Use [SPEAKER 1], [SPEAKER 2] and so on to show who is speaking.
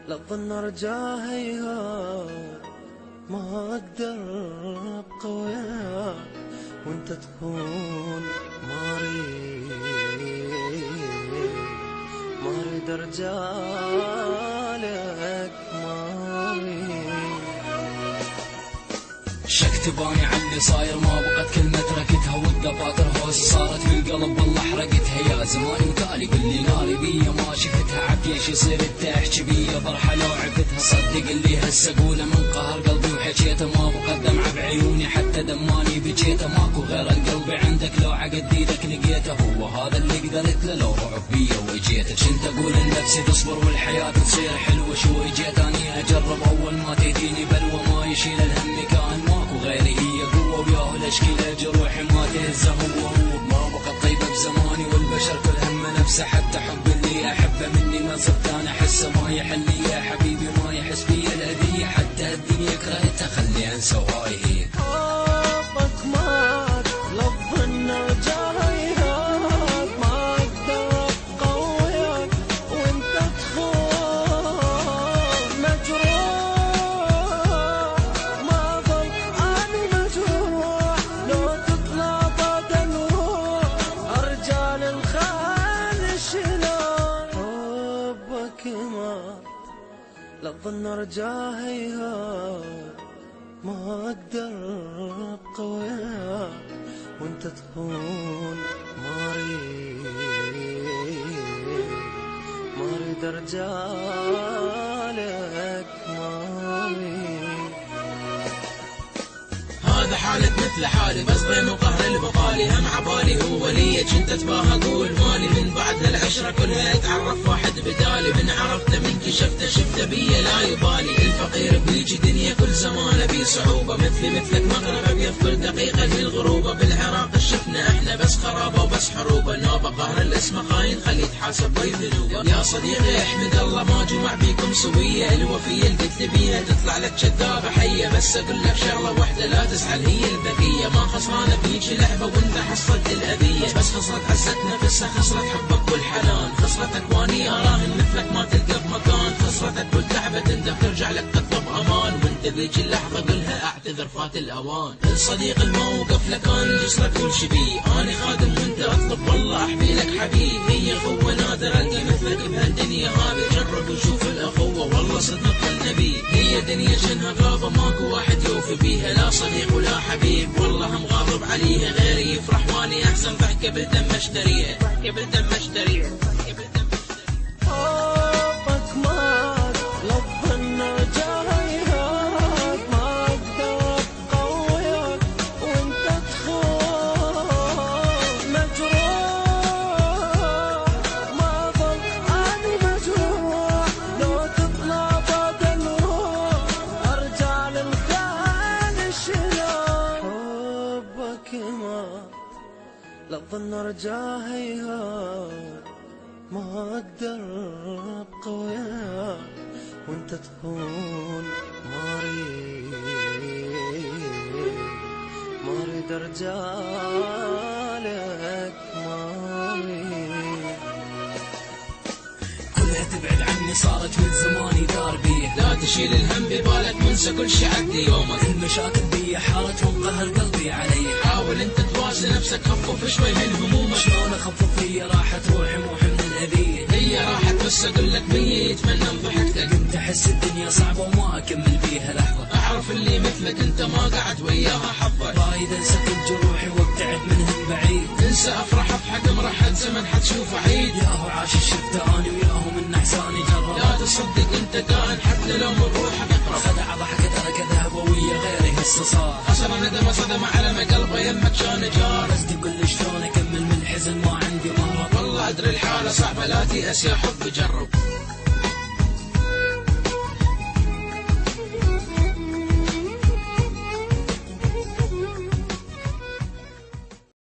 [SPEAKER 1] لا تظن ارجاها ما اقدر ابقى وياك وانت تكون ما اريد ارجالك ما اريد.
[SPEAKER 2] شك تباني عني صاير ما بقت كلمة تركتها والدفاتر هوس صارت في القلب والله حرقتها. يا زماني وتالي قل لي ناري بيا ما شفتها عفيش يصير تحكي بيا فرحة لو عفتها. صدق اللي هسه اقوله من قهر قلبي وحكيته ما بقى دمعة بعيوني حتى دماني بجيته. ماكو غير القلب عندك لو عقد ايدك لقيته هو هذا اللي قدرت له لو رعب بيا وجيته. كنت اقول لنفسي تصبر والحياة تصير حلوة شو اجيت اني اجرب اول ما تهديني بلوى ما يشيل الهم كان ماكو غيري هي قوة وياه الاشكيلة جروحي ما تهزه هو ما بقى طيبة بزماني والبشر كلهم نفسه حتى حب اللي احبه مني ما صرت انا احسه ما يحل لي يا حبيبي ما يحس بي الاذية حتى الدنيا كرهتها خلي انسى وهاي هي.
[SPEAKER 1] حبك مات لا تظن ارجاها ما اقدر ابقى وياك وانت تخون مجروح ما ظل اني مجروح لو تطلع بعد الروح ارجع للخال شلون. حبك مات لا تظن ارجاها ما اقدر ابقى وياك وانت تكون ما اريد ارجالك ما اريد.
[SPEAKER 3] هذا حالك مثل حالي بس ضيم وقهر البقالي هم عبالي هو لي كنت اتباهى اقول مالي من بعد هالعشرة كلها اتعرف واحد بدالي من عرفته من كشفته شفته بيا لا يبالي. الفقير بيجي دنيا كل زمان بي صعوبة مثلي مثلك مغرب يفقر دقيقة للغروبة. بالعراق شفنا احنا بس خرابة وبس حروبة نوبة قهر الاسم خاين خلي يتحاسب بذنوبه. يا صديقي احمد الله ما جمع بيكم سوية الوفية اللي قلت بيها تطلع لك كذابة حية. بس اقول لك شغلة واحدة لا تزعل هي البقية ما خسرانة بيجي لعبة وانت حصلت الأذية. بس خسرت عزت نفسها خسرت حبك والحنان خسرت اكواني اراهن مثلك ما تلقى بمكان. خسرتك والتعبة تندم ترجع لك تطلب امان وانت ذيك اللحظة قلها اعتذر فات الاوان. الصديق الموقف لكان جسرك كل شبيه اني خادم وانت اطلب والله احبي لك حبيب. هي اخوة نادر القي مثلك بهالدنيا هذه جرب وشوف الاخوة والله صدق النبي. هي دنيا جنها غابة ماكو واحد يوفي بيها لا صديق ولا حبيب والله مغاضب عليها غيري يفرح واني احسن ضحكة بالدم اشتريها ضحكة بالدم اشتريها.
[SPEAKER 1] حبك مات لا تظن ارجاها ما اقدر ابقى وياك وانت تخون مجروح ما ظل اني مجروح لو تطلع بعد الروح ارجع للخال شلون. حبك مات لا تظن ارجاها ما اقدر ابقى وياك وانت تكون ما اريد ارجالك ما اريد.
[SPEAKER 2] كلها تبعد عني صارت من زماني دار بيه
[SPEAKER 3] لا تشيل الهم ببالك وانسى كل شي عدي يومك.
[SPEAKER 2] المشاكل بيا حارتهم قهر قلبي علي.
[SPEAKER 3] حاول انت توازن نفسك خفف شوي من همومك.
[SPEAKER 2] شلون اخفف هي راحت روحي موحي من الاذية.
[SPEAKER 3] هي راحت بس اقول لك مية يتمنى ضحكتك.
[SPEAKER 2] كنت احس الدنيا صعبة وما اكمل بيها لحظة.
[SPEAKER 3] اعرف اللي مثلك انت ما قعد وياها حظك.
[SPEAKER 2] رايد انسى كل جروحي وابتعد منهم بعيد.
[SPEAKER 3] تنسى افرح بحق مرحت زمن حتشوفه عيد.
[SPEAKER 2] ياهو عاش الشفت اني وياهو من احساني جرب.
[SPEAKER 3] لا تصدق انت كائن حتى لو من روحك اقرب.
[SPEAKER 2] خدع ضحكة ترك ذهب ويا غيري هسه صار.
[SPEAKER 3] خسر ندم صدم على قلبه يمك كان جار.
[SPEAKER 2] بس تقول شلون اكمل من حزن ما عندي مهرب.
[SPEAKER 3] والله ادري الحالة صعبة لا تيأس يا حب جرب.